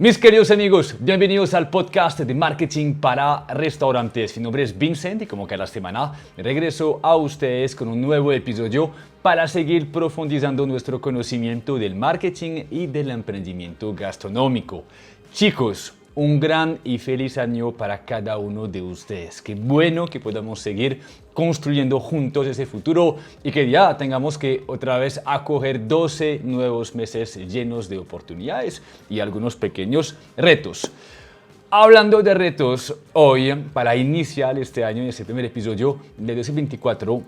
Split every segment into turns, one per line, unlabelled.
Mis queridos amigos, bienvenidos al podcast de marketing para restaurantes. Mi nombre es Vincent y como cada semana regreso a ustedes con un nuevo episodio para seguir profundizando nuestro conocimiento del marketing y del emprendimiento gastronómico. Chicos, un gran y feliz año para cada uno de ustedes. Qué bueno que podamos seguir construyendo juntos ese futuro y que ya tengamos que otra vez acoger 12 nuevos meses llenos de oportunidades y algunos pequeños retos. Hablando de retos, hoy para iniciar este año, en este primer episodio de 2024,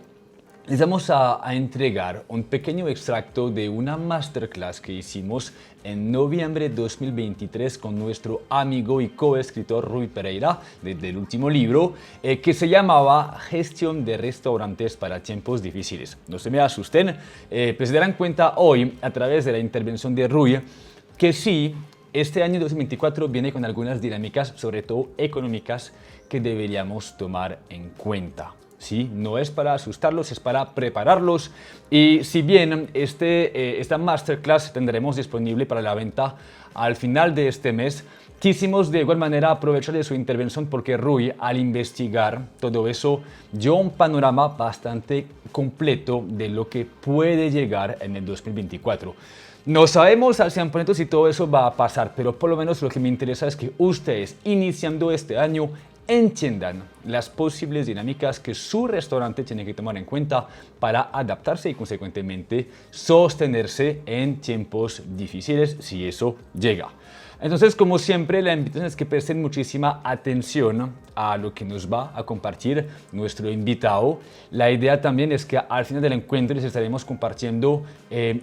les vamos a entregar un pequeño extracto de una masterclass que hicimos en noviembre de 2023 con nuestro amigo y coescritor Rui Pereira del último libro que se llamaba Gestión de restaurantes para tiempos difíciles. No se me asusten, pues se darán cuenta hoy a través de la intervención de Rui que sí, este año 2024 viene con algunas dinámicas, sobre todo económicas, que deberíamos tomar en cuenta. Sí, no es para asustarlos, es para prepararlos. Y si bien esta masterclass tendremos disponible para la venta al final de este mes, quisimos de igual manera aprovechar de su intervención porque Rui, al investigar todo eso, dio un panorama bastante completo de lo que puede llegar en el 2024. No sabemos al 100% si todo eso va a pasar, pero por lo menos lo que me interesa es que ustedes, iniciando este año, entiendan las posibles dinámicas que su restaurante tiene que tomar en cuenta para adaptarse y consecuentemente sostenerse en tiempos difíciles si eso llega. Entonces, como siempre, la invitación es que presten muchísima atención a lo que nos va a compartir nuestro invitado. La idea también es que al final del encuentro les estaremos compartiendo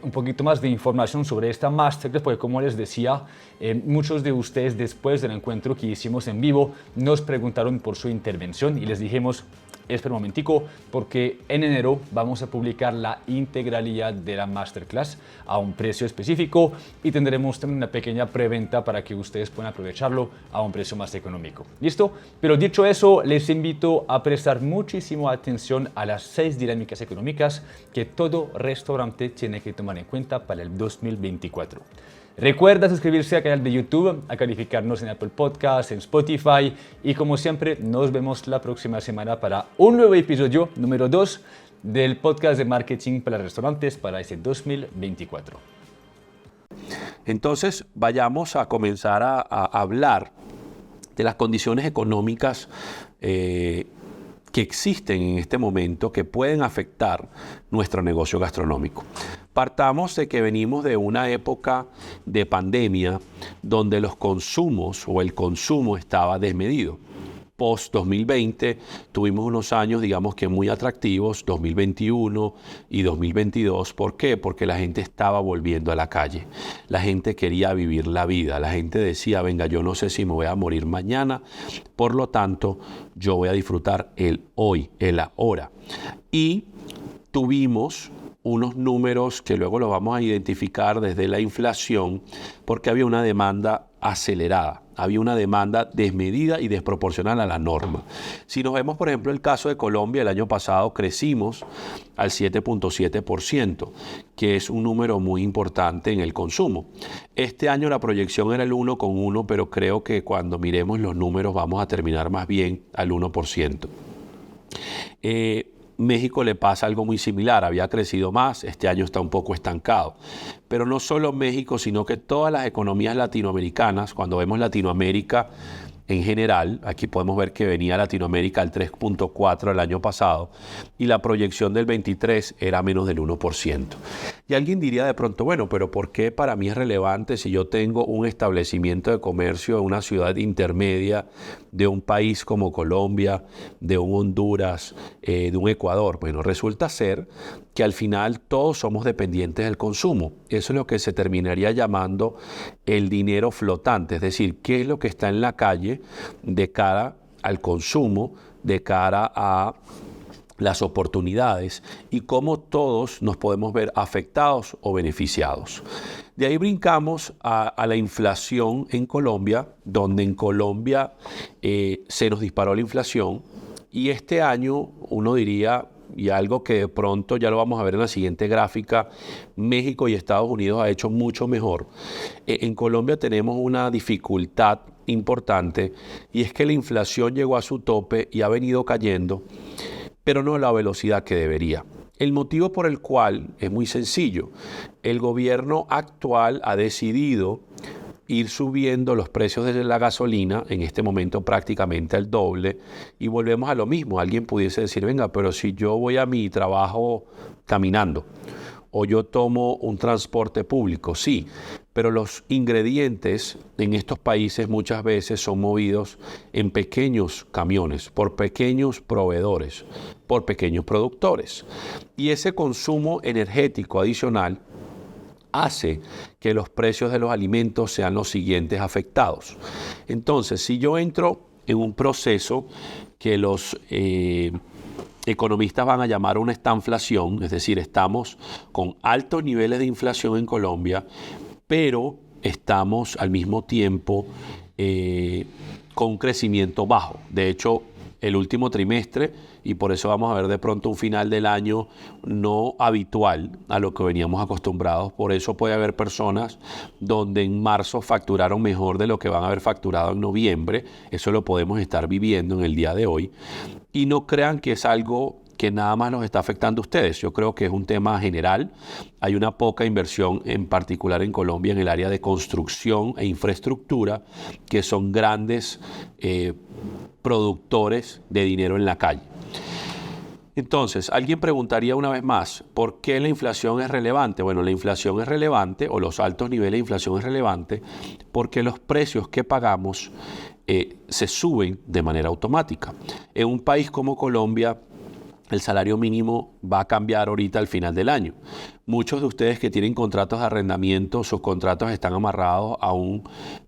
un poquito más de información sobre esta masterclass, porque como les decía, muchos de ustedes después del encuentro que hicimos en vivo nos preguntaron por su intervención y les dijimos: espera un momentico, porque en enero vamos a publicar la integralidad de la masterclass a un precio específico y tendremos también una pequeña preventa para que ustedes puedan aprovecharlo a un precio más económico. ¿Listo? Pero dicho eso, les invito a prestar muchísima atención a las 6 dinámicas económicas que todo restaurante tiene que tomar en cuenta para el 2024. Recuerda suscribirse al canal de YouTube, a calificarnos en Apple Podcasts, en Spotify y como siempre nos vemos la próxima semana para un nuevo episodio número 2 del podcast de marketing para restaurantes para este 2024.
Entonces vayamos a comenzar a hablar de las condiciones económicas que existen en este momento que pueden afectar nuestro negocio gastronómico. Partamos de que venimos de una época de pandemia donde los consumos o el consumo estaba desmedido. Post 2020 tuvimos unos años, digamos que muy atractivos, 2021 y 2022. ¿Por qué? Porque la gente estaba volviendo a la calle. La gente quería vivir la vida. La gente decía: venga, yo no sé si me voy a morir mañana, por lo tanto, yo voy a disfrutar el hoy, el ahora. Y tuvimos unos números que luego los vamos a identificar desde la inflación, porque había una demanda acelerada, había una demanda desmedida y desproporcional a la norma. Si nos vemos, por ejemplo, el caso de Colombia, el año pasado crecimos al 7.7%, que es un número muy importante en el consumo. Este año la proyección era el 1,1%, pero creo que cuando miremos los números vamos a terminar más bien al 1%. México le pasa algo muy similar, había crecido más, este año está un poco estancado. Pero no solo México, sino que todas las economías latinoamericanas, cuando vemos Latinoamérica en general, aquí podemos ver que venía Latinoamérica al 3.4% el año pasado y la proyección del 23 era menos del 1%. Y alguien diría de pronto: bueno, pero ¿por qué para mí es relevante si yo tengo un establecimiento de comercio en una ciudad intermedia de un país como Colombia, de un Honduras, de un Ecuador? Bueno, resulta ser que al final todos somos dependientes del consumo. Eso es lo que se terminaría llamando el dinero flotante, es decir, qué es lo que está en la calle de cara al consumo, de cara a las oportunidades y cómo todos nos podemos ver afectados o beneficiados. De ahí brincamos a la inflación en Colombia, donde en Colombia se nos disparó la inflación y este año uno diría y algo que de pronto ya lo vamos a ver en la siguiente gráfica, México y Estados Unidos ha hecho mucho mejor. En Colombia tenemos una dificultad importante y es que la inflación llegó a su tope y ha venido cayendo, pero no a la velocidad que debería. El motivo por el cual es muy sencillo. El gobierno actual ha decidido ir subiendo los precios de la gasolina, en este momento prácticamente al doble, y volvemos a lo mismo. Alguien pudiese decir, venga, pero si yo voy a mi trabajo caminando, o yo tomo un transporte público, sí, pero los ingredientes en estos países muchas veces son movidos en pequeños camiones, por pequeños proveedores, por pequeños productores. Y ese consumo energético adicional hace que los precios de los alimentos sean los siguientes afectados. Entonces, si yo entro en un proceso que los economistas van a llamar una estanflación, es decir, estamos con altos niveles de inflación en Colombia, pero estamos al mismo tiempo con un crecimiento bajo. De hecho, el último trimestre, y por eso vamos a ver de pronto un final del año no habitual a lo que veníamos acostumbrados. Por eso puede haber personas donde en marzo facturaron mejor de lo que van a haber facturado en noviembre. Eso lo podemos estar viviendo en el día de hoy. Y no crean que es algo que nada más nos está afectando a ustedes. Yo creo que es un tema general. Hay una poca inversión, en particular en Colombia, en el área de construcción e infraestructura, que son grandes productores de dinero en la calle. Entonces, alguien preguntaría una vez más, ¿por qué la inflación es relevante? Bueno, la inflación es relevante, o los altos niveles de inflación es relevante, porque los precios que pagamos se suben de manera automática. En un país como Colombia, el salario mínimo va a cambiar ahorita al final del año. Muchos de ustedes que tienen contratos de arrendamiento, sus contratos están amarrados a un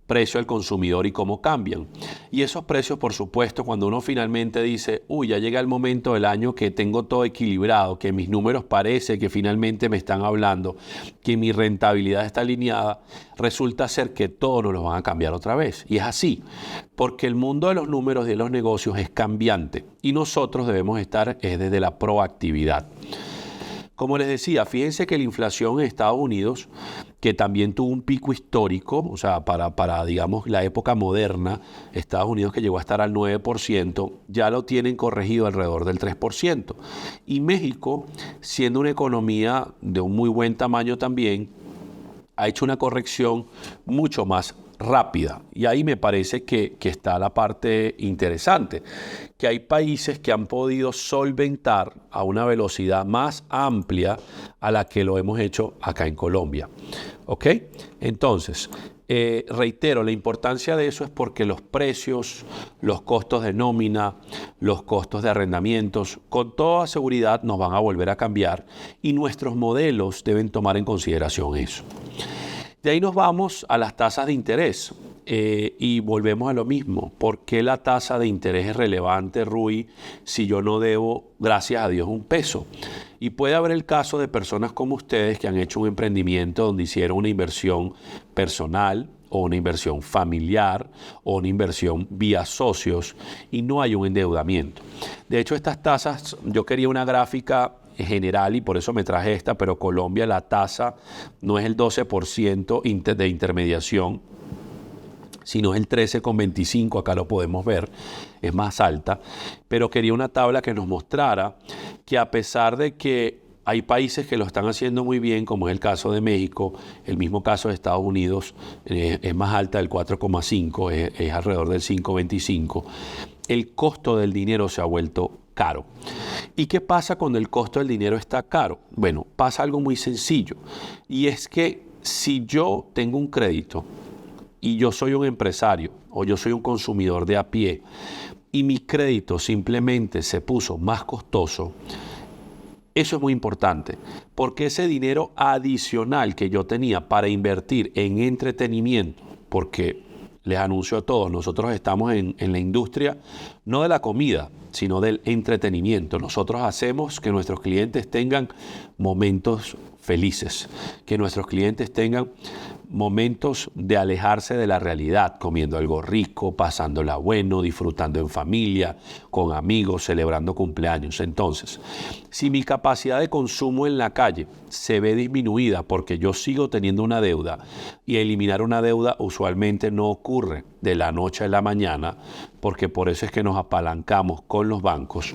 precio al consumidor y cómo cambian. Y esos precios, por supuesto, cuando uno finalmente dice, uy, ya llega el momento del año que tengo todo equilibrado, que mis números parece que finalmente me están hablando, que mi rentabilidad está alineada, resulta ser que todos nos lo van a cambiar otra vez. Y es así, porque el mundo de los números y de los negocios es cambiante y nosotros debemos estar desde la proactividad. Como les decía, fíjense que la inflación en Estados Unidos, que también tuvo un pico histórico, o sea, para digamos, la época moderna, Estados Unidos que llegó a estar al 9%, ya lo tienen corregido alrededor del 3%. Y México, siendo una economía de un muy buen tamaño también, ha hecho una corrección mucho más rápida. Y ahí me parece que está la parte interesante, que hay países que han podido solventar a una velocidad más amplia a la que lo hemos hecho acá en Colombia. ¿Ok? Entonces, reitero, la importancia de eso es porque los precios, los costos de nómina, los costos de arrendamientos, con toda seguridad nos van a volver a cambiar y nuestros modelos deben tomar en consideración eso. De ahí nos vamos a las tasas de interés y volvemos a lo mismo. ¿Por qué la tasa de interés es relevante, Rui, si yo no debo, gracias a Dios, un peso? Y puede haber el caso de personas como ustedes que han hecho un emprendimiento donde hicieron una inversión personal o una inversión familiar o una inversión vía socios y no hay un endeudamiento. De hecho, estas tasas, yo quería una gráfica general y por eso me traje esta, pero Colombia la tasa no es el 12% de intermediación, sino es el 13,25%, acá lo podemos ver, es más alta, pero quería una tabla que nos mostrara que a pesar de que hay países que lo están haciendo muy bien, como es el caso de México, el mismo caso de Estados Unidos, es más alta del 4,5%, es alrededor del 5,25%, el costo del dinero se ha vuelto caro. ¿Y qué pasa cuando el costo del dinero está caro? Bueno, pasa algo muy sencillo y es que si yo tengo un crédito y yo soy un empresario o yo soy un consumidor de a pie y mi crédito simplemente se puso más costoso, eso es muy importante porque ese dinero adicional que yo tenía para invertir en entretenimiento, porque les anuncio a todos, nosotros estamos en la industria no de la comida, sino del entretenimiento. Nosotros hacemos que nuestros clientes tengan momentos felices, que nuestros clientes tengan momentos de alejarse de la realidad, comiendo algo rico, pasándola bueno, disfrutando en familia, con amigos, celebrando cumpleaños. Entonces, si mi capacidad de consumo en la calle se ve disminuida porque yo sigo teniendo una deuda, y eliminar una deuda usualmente no ocurre de la noche a la mañana, porque por eso es que nos apalancamos con los bancos,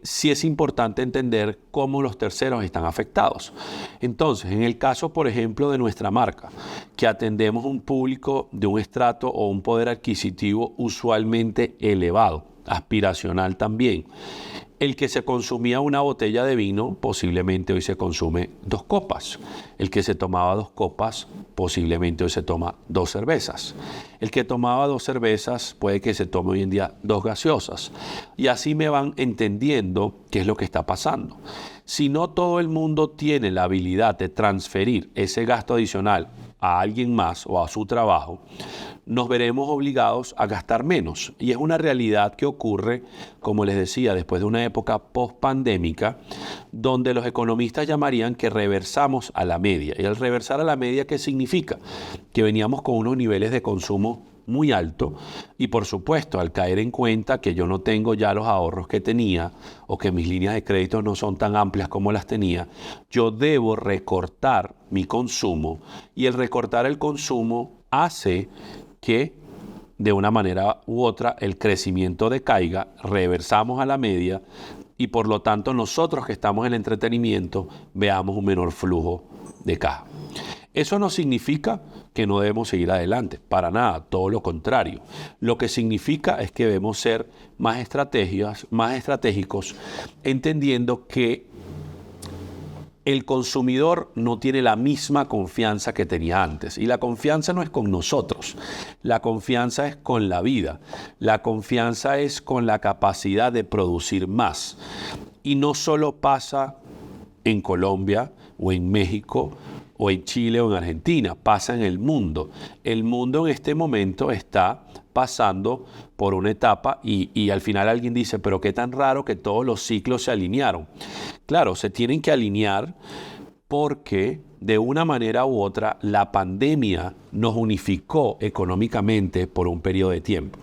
sí es importante entender cómo los terceros están afectados. Entonces, en el caso, por ejemplo, de nuestra marca, que atendemos un público de un estrato o un poder adquisitivo usualmente elevado, aspiracional también. El que se consumía una botella de vino, posiblemente hoy se consume 2 copas. El que se tomaba 2 copas, posiblemente hoy se toma 2 cervezas. El que tomaba 2 cervezas, puede que se tome hoy en día 2 gaseosas. Y así me van entendiendo qué es lo que está pasando. Si no todo el mundo tiene la habilidad de transferir ese gasto adicional a alguien más o a su trabajo, nos veremos obligados a gastar menos. Y es una realidad que ocurre, como les decía, después de una época post-pandémica, donde los economistas llamarían que reversamos a la media. Y al reversar a la media, ¿qué significa? Que veníamos con unos niveles de consumo muy alto y, por supuesto, al caer en cuenta que yo no tengo ya los ahorros que tenía o que mis líneas de crédito no son tan amplias como las tenía, yo debo recortar mi consumo, y el recortar el consumo hace que de una manera u otra el crecimiento decaiga, reversamos a la media y por lo tanto nosotros que estamos en el entretenimiento veamos un menor flujo de caja. Eso no significa que no debemos seguir adelante, para nada, todo lo contrario. Lo que significa es que debemos ser más estratégicos, entendiendo que el consumidor no tiene la misma confianza que tenía antes. Y la confianza no es con nosotros, la confianza es con la vida, la confianza es con la capacidad de producir más. Y no solo pasa en Colombia o en México o en Chile o en Argentina, pasa en el mundo. El mundo en este momento está pasando por una etapa y al final alguien dice, pero qué tan raro que todos los ciclos se alinearon. Claro, se tienen que alinear porque de una manera u otra la pandemia nos unificó económicamente por un periodo de tiempo.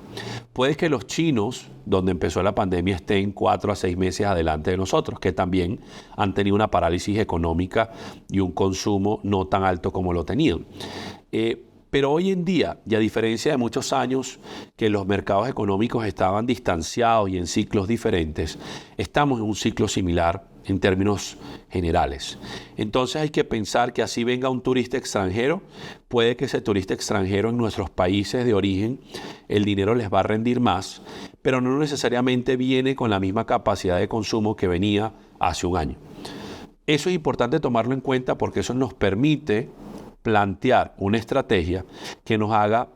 Puede que los chinos, donde empezó la pandemia, estén 4 a 6 meses adelante de nosotros, que también han tenido una parálisis económica y un consumo no tan alto como lo tenían. Pero hoy en día, y a diferencia de muchos años que los mercados económicos estaban distanciados y en ciclos diferentes, estamos en un ciclo similar en términos generales. Entonces hay que pensar que así venga un turista extranjero, puede que ese turista extranjero en nuestros países de origen, el dinero les va a rendir más, pero no necesariamente viene con la misma capacidad de consumo que venía hace un año. Eso es importante tomarlo en cuenta porque eso nos permite plantear una estrategia que nos haga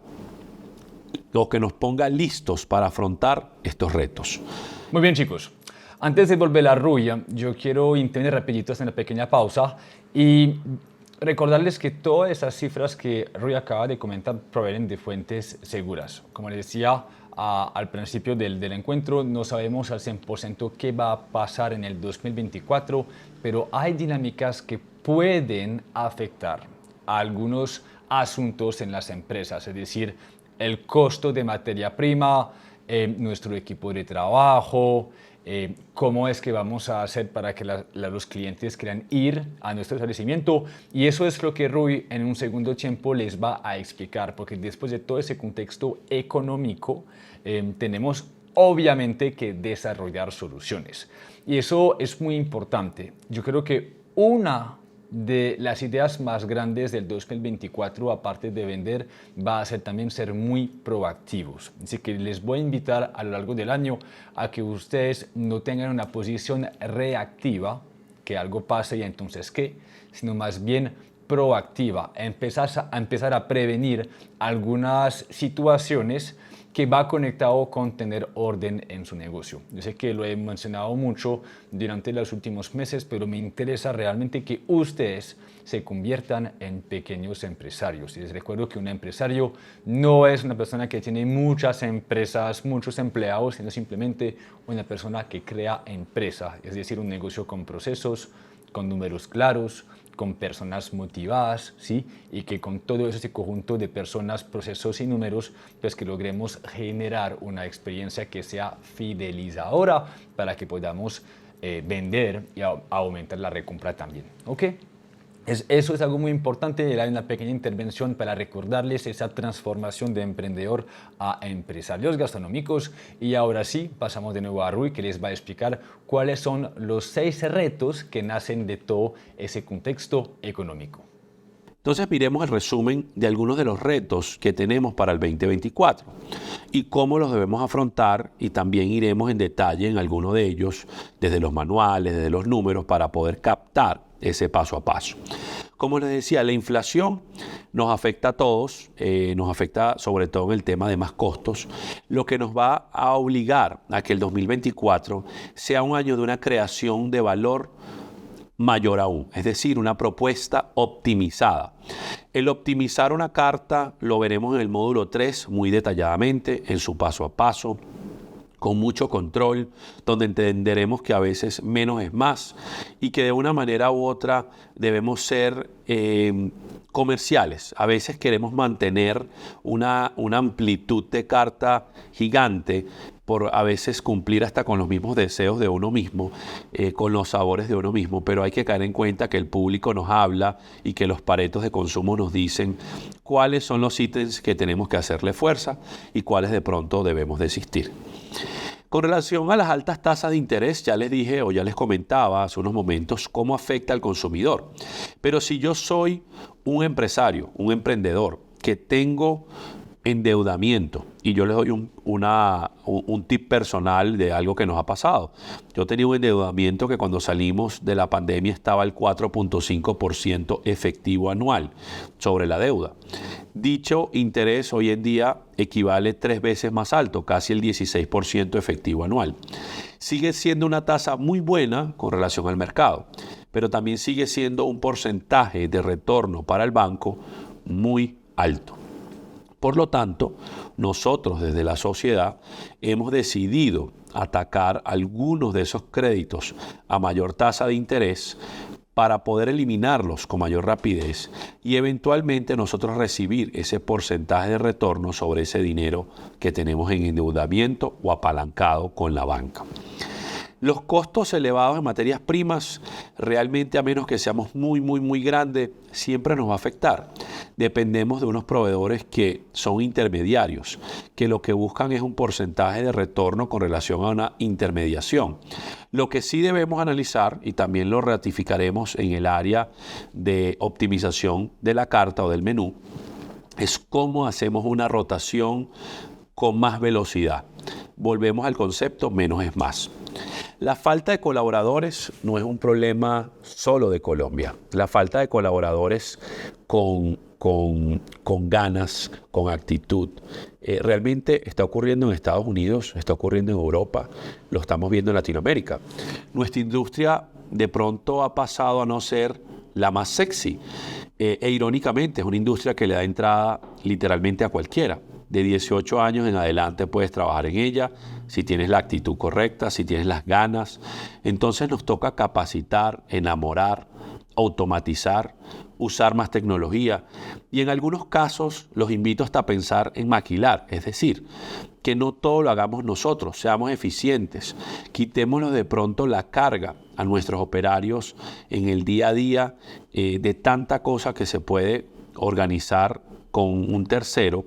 o que nos ponga listos para afrontar estos retos.
Muy bien, chicos. Antes de volver a Ruya, yo quiero intervenir rapidito, hacer una pequeña pausa y recordarles que todas esas cifras que Ruya acaba de comentar provienen de fuentes seguras. Como les decía al principio del encuentro, no sabemos al 100% qué va a pasar en el 2024, pero hay dinámicas que pueden afectar a algunos asuntos en las empresas, es decir, el costo de materia prima, nuestro equipo de trabajo, cómo es que vamos a hacer para que los clientes quieran ir a nuestro establecimiento. Y eso es lo que Rui en un segundo tiempo les va a explicar, porque después de todo ese contexto económico, tenemos obviamente que desarrollar soluciones. Y eso es muy importante. Yo creo que una de las ideas más grandes del 2024, aparte de vender, va a ser también ser muy proactivos. Así que les voy a invitar a lo largo del año a que ustedes no tengan una posición reactiva, que algo pase y entonces qué, sino más bien proactiva, a empezar a prevenir algunas situaciones que va conectado con tener orden en su negocio. Yo sé que lo he mencionado mucho durante los últimos meses, pero me interesa realmente que ustedes se conviertan en pequeños empresarios. Y les recuerdo que un empresario no es una persona que tiene muchas empresas, muchos empleados, sino simplemente una persona que crea empresa, es decir, un negocio con procesos, con números claros, con personas motivadas, ¿sí? Y que con todo ese conjunto de personas, procesos y números, pues que logremos generar una experiencia que sea fidelizadora para que podamos vender y aumentar la recompra también, ¿ok? Eso es algo muy importante. Era una pequeña intervención para recordarles esa transformación de emprendedor a empresarios gastronómicos. Y ahora sí, pasamos de nuevo a Rui, que les va a explicar cuáles son los 6 retos que nacen de todo ese contexto económico.
Entonces miremos el resumen de algunos de los retos que tenemos para el 2024 y cómo los debemos afrontar, y también iremos en detalle en alguno de ellos, desde los manuales, desde los números, para poder captar ese paso a paso. Como les decía, la inflación nos afecta a todos, nos afecta sobre todo en el tema de más costos, lo que nos va a obligar a que el 2024 sea un año de una creación de valor mayor aún, es decir, una propuesta optimizada. El optimizar una carta lo veremos en el módulo 3 muy detalladamente, en su paso a paso, con mucho control, donde entenderemos que a veces menos es más y que de una manera u otra debemos ser comerciales. A veces queremos mantener una amplitud de carta gigante por a veces cumplir hasta con los mismos deseos de uno mismo, con los sabores de uno mismo, pero hay que caer en cuenta que el público nos habla y que los paretos de consumo nos dicen cuáles son los ítems que tenemos que hacerle fuerza y cuáles de pronto debemos desistir. Con relación a las altas tasas de interés, ya les dije o ya les comentaba hace unos momentos cómo afecta al consumidor. Pero si yo soy un empresario, un emprendedor, que tengo endeudamiento, y yo les doy un tip personal de algo que nos ha pasado. Yo tenía un endeudamiento que cuando salimos de la pandemia estaba al 4.5% efectivo anual sobre la deuda. Dicho interés hoy en día equivale 3 veces más alto, casi el 16% efectivo anual. Sigue siendo una tasa muy buena con relación al mercado, pero también sigue siendo un porcentaje de retorno para el banco muy alto. Por lo tanto, nosotros desde la sociedad hemos decidido atacar algunos de esos créditos a mayor tasa de interés para poder eliminarlos con mayor rapidez y eventualmente nosotros recibir ese porcentaje de retorno sobre ese dinero que tenemos en endeudamiento o apalancado con la banca. Los costos elevados en materias primas, realmente a menos que seamos muy grandes, siempre nos va a afectar. Dependemos de unos proveedores que son intermediarios, que lo que buscan es un porcentaje de retorno con relación a una intermediación. Lo que sí debemos analizar, y también lo ratificaremos en el área de optimización de la carta o del menú, es cómo hacemos una rotación con más velocidad. Volvemos al concepto menos es más. La falta de colaboradores no es un problema solo de Colombia. La falta de colaboradores con ganas, con actitud, realmente está ocurriendo en Estados Unidos, está ocurriendo en Europa, lo estamos viendo en Latinoamérica. Nuestra industria de pronto ha pasado a no ser la más sexy e irónicamente es una industria que le da entrada literalmente a cualquiera. De 18 años en adelante puedes trabajar en ella, si tienes la actitud correcta, si tienes las ganas. Entonces nos toca capacitar, enamorar, automatizar, usar más tecnología y en algunos casos los invito hasta a pensar en maquilar, es decir, que no todo lo hagamos nosotros, seamos eficientes, quitémoslo de pronto la carga a nuestros operarios en el día a día de tanta cosa que se puede organizar con un tercero.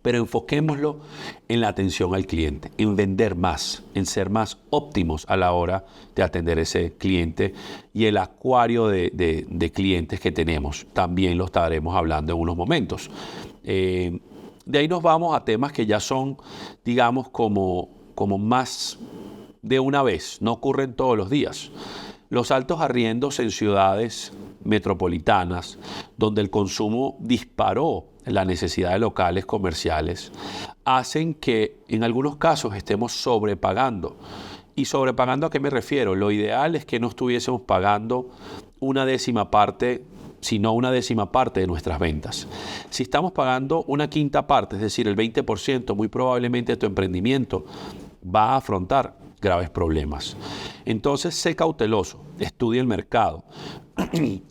Pero enfoquémoslo en la atención al cliente, en vender más, en ser más óptimos a la hora de atender ese cliente y el acuario de clientes que tenemos. También lo estaremos hablando en unos momentos. De ahí nos vamos a temas que ya son, digamos, como más de una vez, no ocurren todos los días. Los altos arriendos en ciudades metropolitanas, donde el consumo disparó la necesidad de locales comerciales, hacen que en algunos casos estemos sobrepagando. ¿Y sobrepagando a qué me refiero? Lo ideal es que no estuviésemos pagando una décima parte, sino una décima parte de nuestras ventas. Si estamos pagando una quinta parte, es decir, el 20%, muy probablemente tu emprendimiento va a afrontar graves problemas. Entonces, sé cauteloso, estudia el mercado,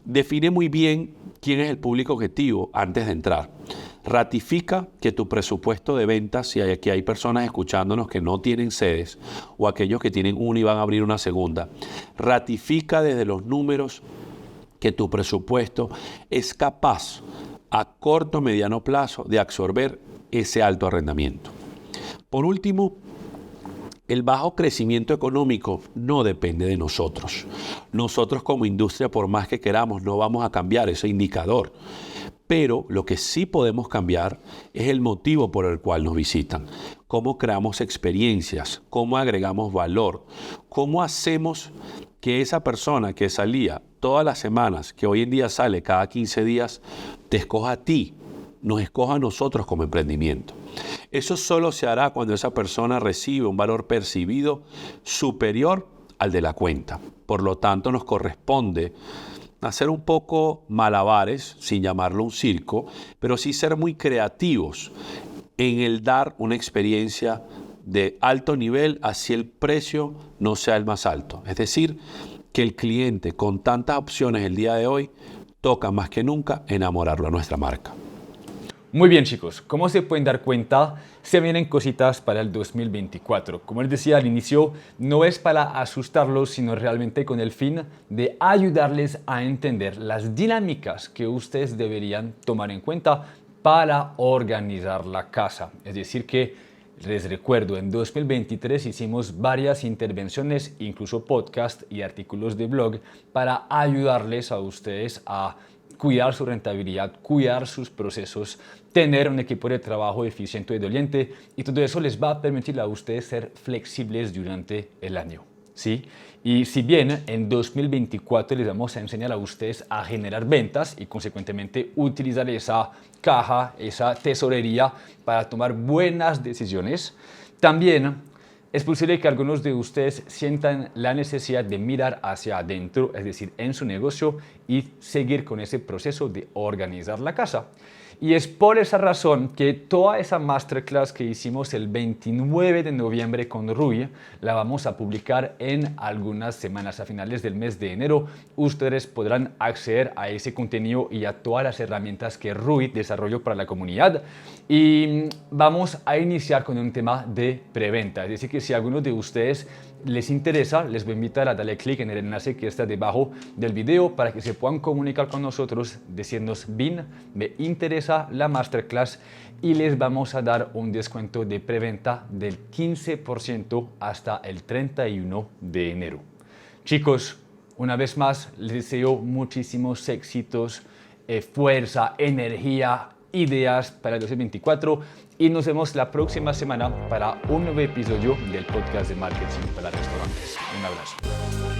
Define muy bien quién es el público objetivo antes de entrar. Ratifica que tu presupuesto de ventas, si aquí hay personas escuchándonos que no tienen sedes o aquellos que tienen una y van a abrir una segunda, ratifica desde los números que tu presupuesto es capaz a corto o mediano plazo de absorber ese alto arrendamiento. Por último, el bajo crecimiento económico no depende de nosotros. Nosotros como industria, por más que queramos, no vamos a cambiar ese indicador. Pero lo que sí podemos cambiar es el motivo por el cual nos visitan. Cómo creamos experiencias, cómo agregamos valor, cómo hacemos que esa persona que salía todas las semanas, que hoy en día sale cada 15 días, te escoja a ti, nos escoja a nosotros como emprendimiento. Eso solo se hará cuando esa persona recibe un valor percibido superior al de la cuenta. Por lo tanto, nos corresponde hacer un poco malabares, sin llamarlo un circo, pero sí ser muy creativos en el dar una experiencia de alto nivel, así el precio no sea el más alto. Es decir, que el cliente con tantas opciones el día de hoy toca más que nunca enamorarlo a nuestra marca.
Muy bien, chicos, como se pueden dar cuenta, se vienen cositas para el 2024. Como les decía al inicio, no es para asustarlos, sino realmente con el fin de ayudarles a entender las dinámicas que ustedes deberían tomar en cuenta para organizar la casa. Es decir que, les recuerdo, en 2023 hicimos varias intervenciones, incluso podcast y artículos de blog, para ayudarles a ustedes a cuidar su rentabilidad, cuidar sus procesos, tener un equipo de trabajo eficiente y doliente, y todo eso les va a permitir a ustedes ser flexibles durante el año, ¿sí? Y si bien en 2024 les vamos a enseñar a ustedes a generar ventas y consecuentemente utilizar esa caja, esa tesorería para tomar buenas decisiones, también es posible que algunos de ustedes sientan la necesidad de mirar hacia adentro, es decir, en su negocio, y seguir con ese proceso de organizar la casa. Y es por esa razón que toda esa masterclass que hicimos el 29 de noviembre con Rui, la vamos a publicar en algunas semanas. A finales del mes de enero, ustedes podrán acceder a ese contenido y a todas las herramientas que Rui desarrolló para la comunidad. Y vamos a iniciar con un tema de preventa. Es decir, que si a alguno de ustedes les interesa, les voy a invitar a darle clic en el enlace que está debajo del video para que se puedan comunicar con nosotros diciéndonos: Bin, me interesa la masterclass, y les vamos a dar un descuento de preventa del 15% hasta el 31 de enero. Chicos, una vez más les deseo muchísimos éxitos, fuerza, energía, ideas para el 2024, y nos vemos la próxima semana para un nuevo episodio del podcast de marketing para restaurantes. Un abrazo.